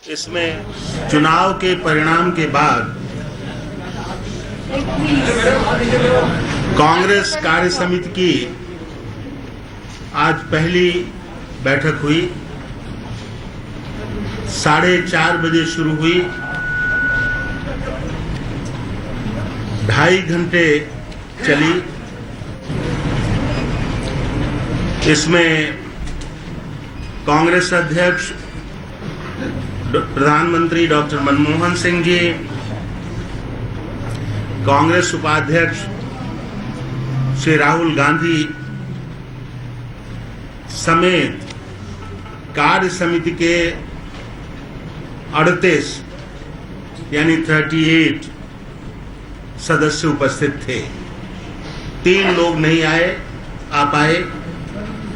इसमें चुनाव के परिणाम के बाद कांग्रेस कार्य समिति की आज पहली बैठक हुई। 4:30 बजे शुरू हुई, 2.5 घंटे चली। इसमें कांग्रेस अध्यक्ष प्रधानमंत्री डॉक्टर मनमोहन सिंह जी, कांग्रेस उपाध्यक्ष श्री राहुल गांधी समेत कार्य समिति के 38 यानी 38 सदस्य उपस्थित थे। 3 लोग नहीं आ पाए,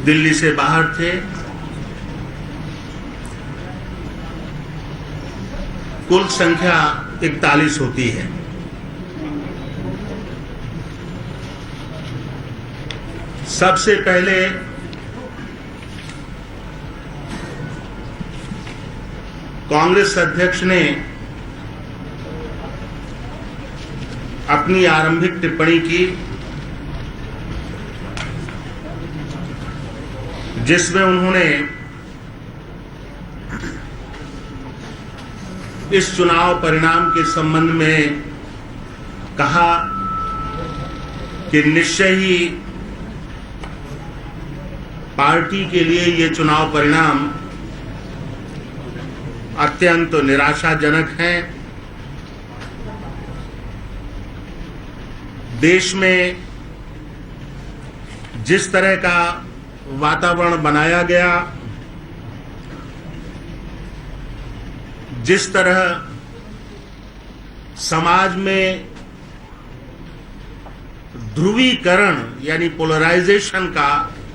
दिल्ली से बाहर थे। कुल संख्या 41 होती है। सबसे पहले कांग्रेस अध्यक्ष ने अपनी आरंभिक टिप्पणी की, जिसमें उन्होंने इस चुनाव परिणाम के संबंध में कहा कि निश्चय ही पार्टी के लिए ये चुनाव परिणाम अत्यंत निराशाजनक है। देश में जिस तरह का वातावरण बनाया गया, जिस तरह समाज में ध्रुवीकरण यानी पोलराइजेशन का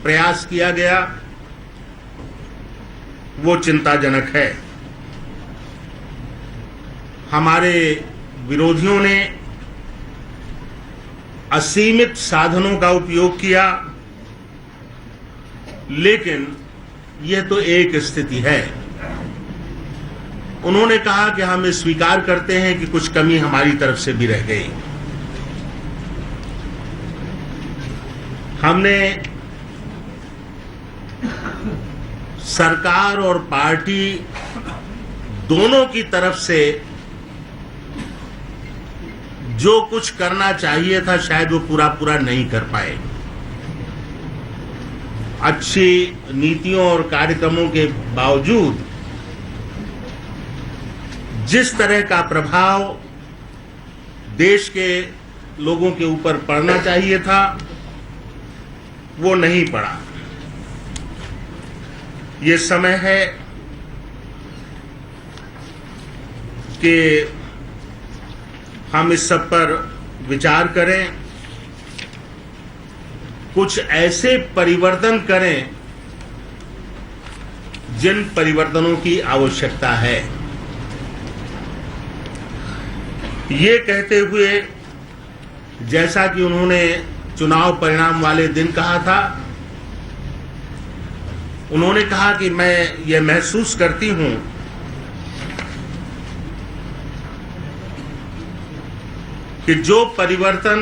प्रयास किया गया, वो चिंताजनक है। हमारे विरोधियों ने असीमित साधनों का उपयोग किया, लेकिन यह तो एक स्थिति है। उन्होंने कहा कि हम स्वीकार करते हैं कि कुछ कमी हमारी तरफ से भी रह गई। हमने सरकार और पार्टी दोनों की तरफ से जो कुछ करना चाहिए था, शायद वो पूरा नहीं कर पाए। अच्छी नीतियों और कार्यक्रमों के बावजूद जिस तरह का प्रभाव देश के लोगों के ऊपर पड़ना चाहिए था, वो नहीं पड़ा। ये समय है कि हम इस सब पर विचार करें, कुछ ऐसे परिवर्तन करें जिन परिवर्तनों की आवश्यकता है। ये कहते हुए, जैसा कि उन्होंने चुनाव परिणाम वाले दिन कहा था, उन्होंने कहा कि मैं ये महसूस करती हूं कि जो परिवर्तन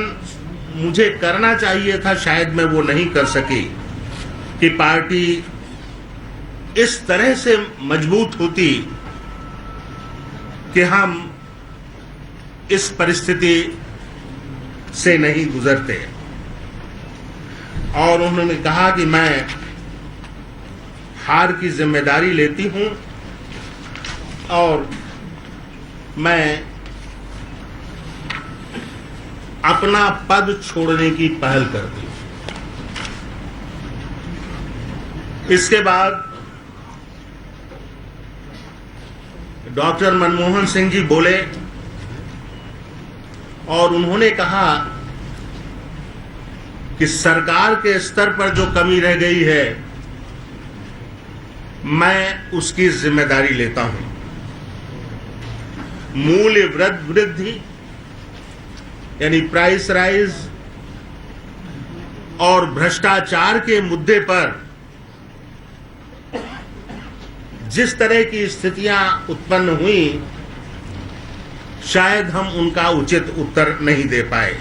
मुझे करना चाहिए था, शायद मैं वो नहीं कर सकी, कि पार्टी इस तरह से मजबूत होती कि हम इस परिस्थिति से नहीं गुजरते। और उन्होंने कहा कि मैं हार की जिम्मेदारी लेती हूं और मैं अपना पद छोड़ने की पहल करती हूं। इसके बाद डॉक्टर मनमोहन सिंह जी बोले और उन्होंने कहा कि सरकार के स्तर पर जो कमी रह गई है, मैं उसकी जिम्मेदारी लेता हूं। मूल्य वृद्धि यानी प्राइस राइज और भ्रष्टाचार के मुद्दे पर जिस तरह की स्थितियां उत्पन्न हुई, शायद हम उनका उचित उत्तर नहीं दे पाए,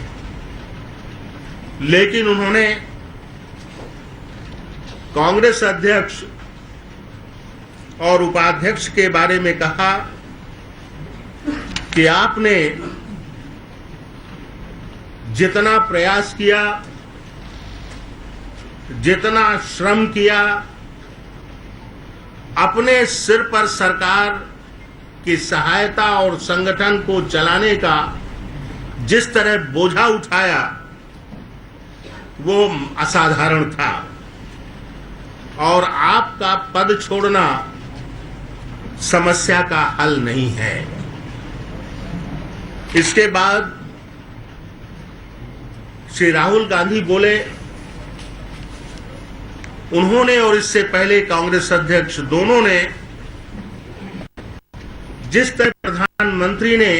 लेकिन उन्होंने कांग्रेस अध्यक्ष और उपाध्यक्ष के बारे में कहा कि आपने जितना प्रयास किया, जितना श्रम किया, अपने सिर पर सरकार की सहायता और संगठन को चलाने का जिस तरह बोझा उठाया, वो असाधारण था और आपका पद छोड़ना समस्या का हल नहीं है। इसके बाद श्री राहुल गांधी बोले, उन्होंने और इससे पहले कांग्रेस अध्यक्ष दोनों ने जिस तरह प्रधानमंत्री ने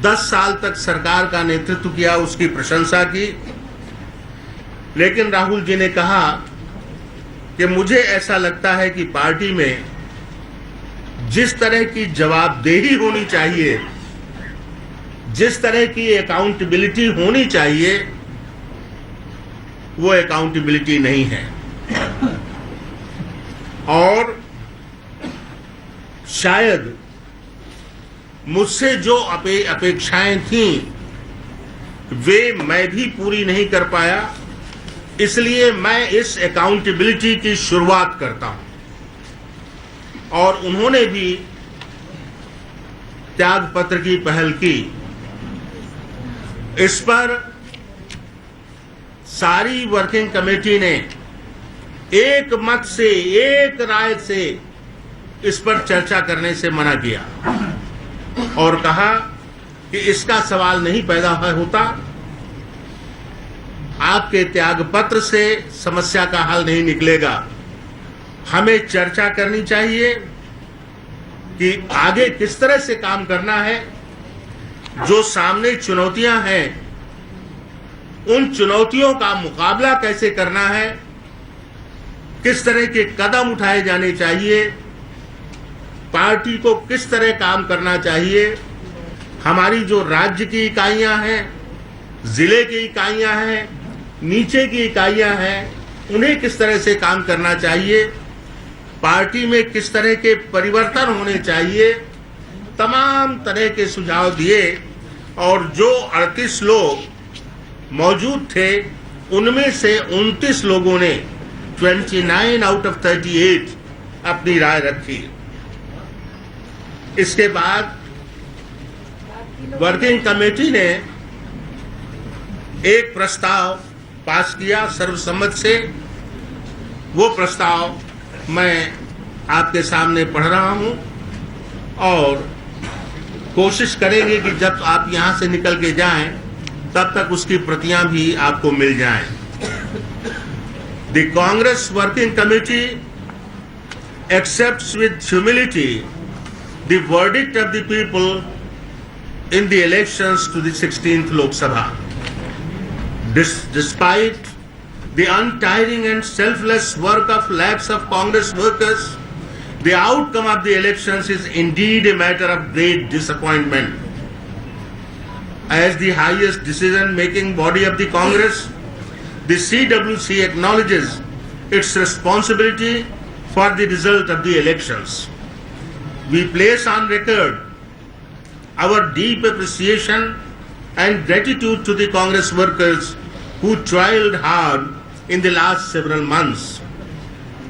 10 साल तक सरकार का नेतृत्व किया, उसकी प्रशंसा की, लेकिन राहुल जी ने कहा कि मुझे ऐसा लगता है कि पार्टी में जिस तरह की जवाबदेही होनी चाहिए, जिस तरह की अकाउंटेबिलिटी होनी चाहिए, वो अकाउंटेबिलिटी नहीं है और शायद मुझसे जो अपेक्षाएं थीं, वे मैं भी पूरी नहीं कर पाया। इसलिए मैं इस अकाउंटेबिलिटी की शुरुआत करता हूं और उन्होंने भी त्याग पत्र की पहल की। इस पर सारी वर्किंग कमेटी ने एक मत से, एक राय से इस पर चर्चा करने से मना किया और कहा कि इसका सवाल नहीं पैदा होता, आपके त्याग पत्र से समस्या का हल नहीं निकलेगा। हमें चर्चा करनी चाहिए कि आगे किस तरह से काम करना है, जो सामने चुनौतियां हैं, उन चुनौतियों का मुकाबला कैसे करना है, किस तरह के कदम उठाए जाने चाहिए, पार्टी को किस तरह काम करना चाहिए, हमारी जो राज्य की इकाइयां हैं, जिले की इकाइयां हैं, नीचे की इकाइयां हैं, उन्हें किस तरह से काम करना चाहिए, पार्टी में किस तरह के परिवर्तन होने चाहिए, तमाम तरह के सुझाव दिए और जो 38 लोग मौजूद थे, उनमें से 29 लोगों ने 29 आउट ऑफ 38 अपनी राय रखी। इसके बाद वर्किंग कमेटी ने एक प्रस्ताव पास किया सर्वसम्मत से। वो प्रस्ताव मैं आपके सामने पढ़ रहा हूं और कोशिश करेंगे कि जब आप यहां से निकल के जाएं, तब तक उसकी प्रतियां भी आपको मिल जाएं। The Congress working committee accepts with humility the verdict of the people in the elections to the 16th Lok Sabha. Despite the untiring and selfless work of lakhs of Congress workers, the outcome of the elections is indeed a matter of great disappointment. As the highest decision-making body of the Congress, the CWC acknowledges its responsibility for the result of the elections. We place on record our deep appreciation and gratitude to the Congress workers who toiled hard in the last several months.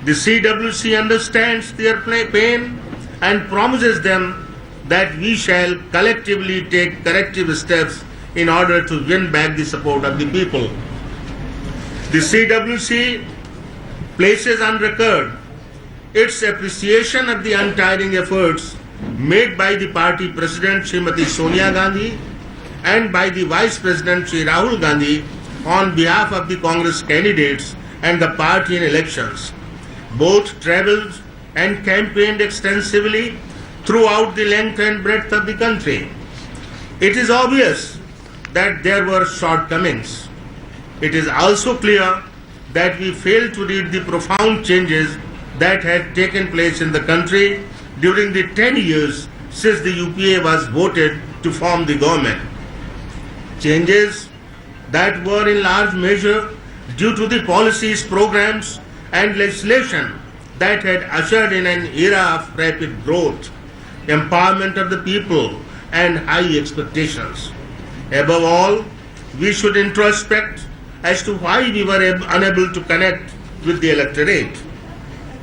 The CWC understands their pain and promises them that we shall collectively take corrective steps in order to win back the support of the people. The CWC places on record its appreciation of the untiring efforts made by the party president Srimati Sonia Gandhi and by the vice president Shri Rahul Gandhi on behalf of the Congress candidates and the party in elections. Both travelled and campaigned extensively throughout the length and breadth of the country. It is obvious that there were shortcomings. It is also clear that we failed to read the profound changes that had taken place in the country during the 10 years since the UPA was voted to form the government. Changes that were in large measure due to the policies, programs and legislation that had ushered in an era of rapid growth, empowerment of the people and high expectations. Above all, we should introspect as to why we were unable to connect with the electorate.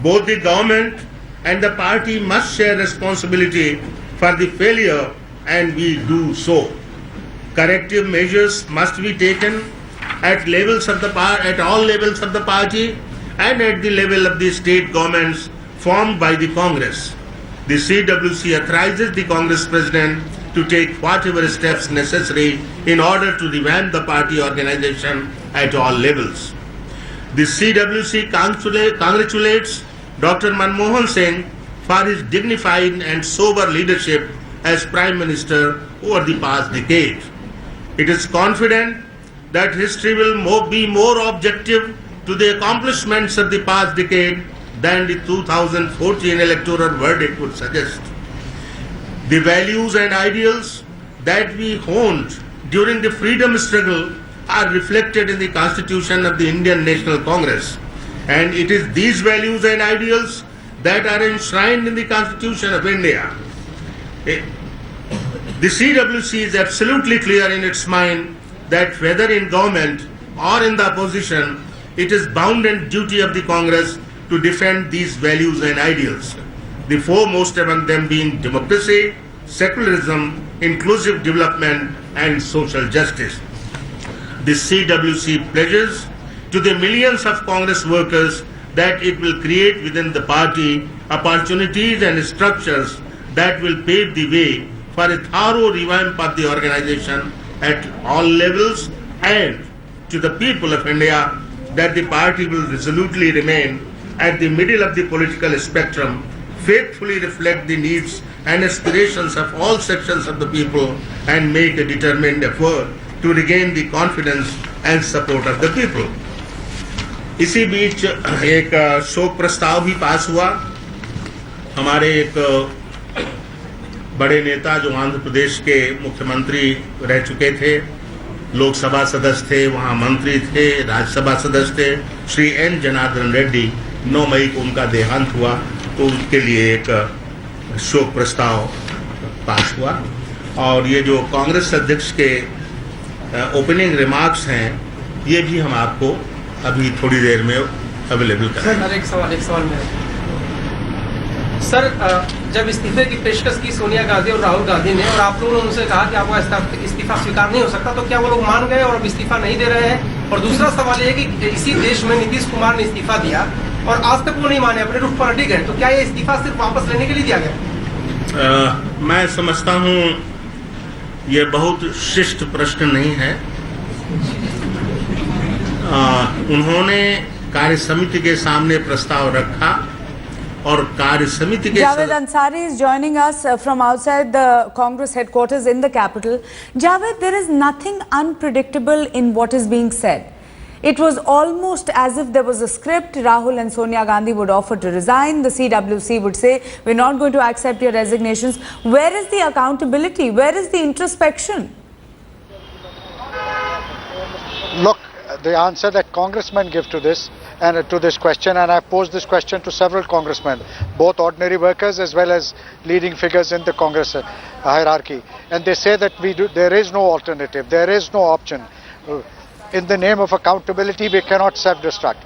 Both the government and the party must share responsibility for the failure, and we do so. Corrective measures must be taken at all levels of the party and at the level of the state governments formed by the Congress. The CWC authorizes the Congress President to take whatever steps necessary in order to revamp the party organization at all levels. The CWC congratulates Dr. Manmohan Singh for his dignified and sober leadership as Prime Minister over the past decade. It is confident that history will be more objective to the accomplishments of the past decade than the 2014 electoral verdict would suggest. The values and ideals that we honed during the freedom struggle are reflected in the Constitution of the Indian National Congress, and it is these values and ideals that are enshrined in the Constitution of India. The CWC is absolutely clear in its mind that whether in government or in the opposition, it is bound and duty of the Congress to defend these values and ideals, the foremost among them being democracy, secularism, inclusive development and social justice. The CWC pledges to the millions of Congress workers that it will create within the party opportunities and structures that will pave the way for a thorough revamp of the organization at all levels, and to the people of India that the party will resolutely remain at the middle of the political spectrum, faithfully reflect the needs and aspirations of all sections of the people and make a determined effort to regain the confidence and support of the people. इसी बीच एक शोक प्रस्ताव भी पास हुआ। हमारे एक बड़े नेता जो आंध्र प्रदेश के मुख्यमंत्री रह चुके थे, लोकसभा सदस्य थे, वहाँ मंत्री थे, राज्यसभा सदस्य थे, श्री एन जनार्दन रेड्डी, 9 मई को उनका देहांत हुआ, तो उसके लिए एक शोक प्रस्ताव पास हुआ। और ये जो कांग्रेस अध्यक्ष के ओपनिंग रिमार्क्स हैं, ये भी हम आपको अभी थोड़ी देर में अवेलेबल करेंगे। सर, एक सवाल में सर, जब इस्तीफे की पेशकश की सोनिया गांधी और राहुल गांधी ने, और आप लोगों ने उनसे कहा कि आपका इस्तीफा स्वीकार नहीं हो सकता, तो क्या वो लोग मान गए और अब इस्तीफा नहीं दे रहे हैं? और दूसरा सवाल ये है कि इसी देश में नीतीश कुमार ने इस्तीफा दिया और आज तक वो नहीं माने, अपने रुख पर अटक गए, तो क्या ये इस्तीफा सिर्फ वापस लेने के लिए दिया गया? मैं समझता हूँ ये बहुत शिष्ट प्रश्न नहीं है। उन्होंने कार्य समिति के सामने प्रस्ताव रखा और कार्य समिति के Javed Ansari is joining us from outside the Congress headquarters in the capital. Javed, there is nothing unpredictable in what is being said. It was almost as if there was a script. Rahul and Sonia Gandhi would offer to resign. The CWC would say, we're not going to accept your resignations. Where is the accountability? Where is the introspection? Look, the answer that congressmen give to this and to this question, and I posed this question to several congressmen, both ordinary workers as well as leading figures in the Congress hierarchy, and they say that there is no alternative, there is no option. In the name of accountability, we cannot self-destruct.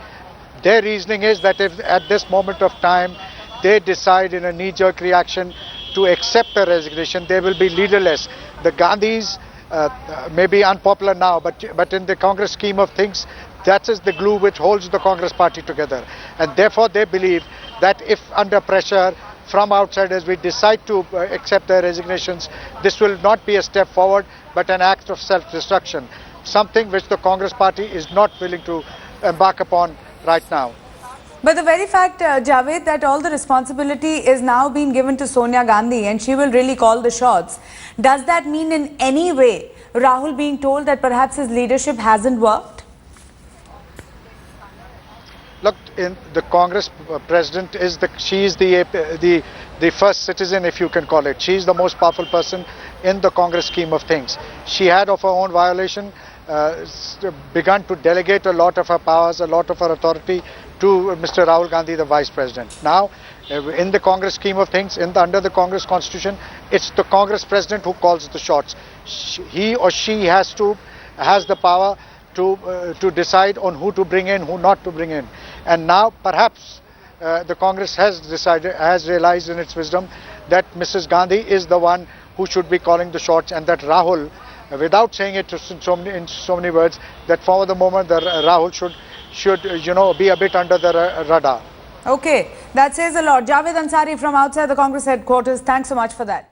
Their reasoning is that if at this moment of time they decide in a knee-jerk reaction to accept the resignation, they will be leaderless. The Gandhis may be unpopular now, but in the Congress scheme of things, that is the glue which holds the Congress party together. And therefore they believe that if under pressure from outsiders we decide to accept their resignations, this will not be a step forward but an act of self-destruction, something which the Congress party is not willing to embark upon right now. But the very fact, Javed, that all the responsibility is now being given to Sonia Gandhi and she will really call the shots, does that mean in any way Rahul being told that perhaps his leadership hasn't worked? Look, in the Congress president is she is the first citizen, if you can call it. She is the most powerful person in the Congress scheme of things. She had, of her own violation, begun to delegate a lot of her powers, a lot of her authority to Mr. Rahul Gandhi, the Vice President. Now, in the Congress scheme of things, under the Congress Constitution, it's the Congress President who calls the shots. He or she has the power to decide on who to bring in, who not to bring in. And now, perhaps, the Congress has realized in its wisdom that Mrs. Gandhi is the one who should be calling the shots, and that Rahul, without saying it in so many words, that for the moment Rahul should be a bit under the radar. Okay, that says a lot. Javed Ansari from outside the Congress headquarters, thanks so much for that.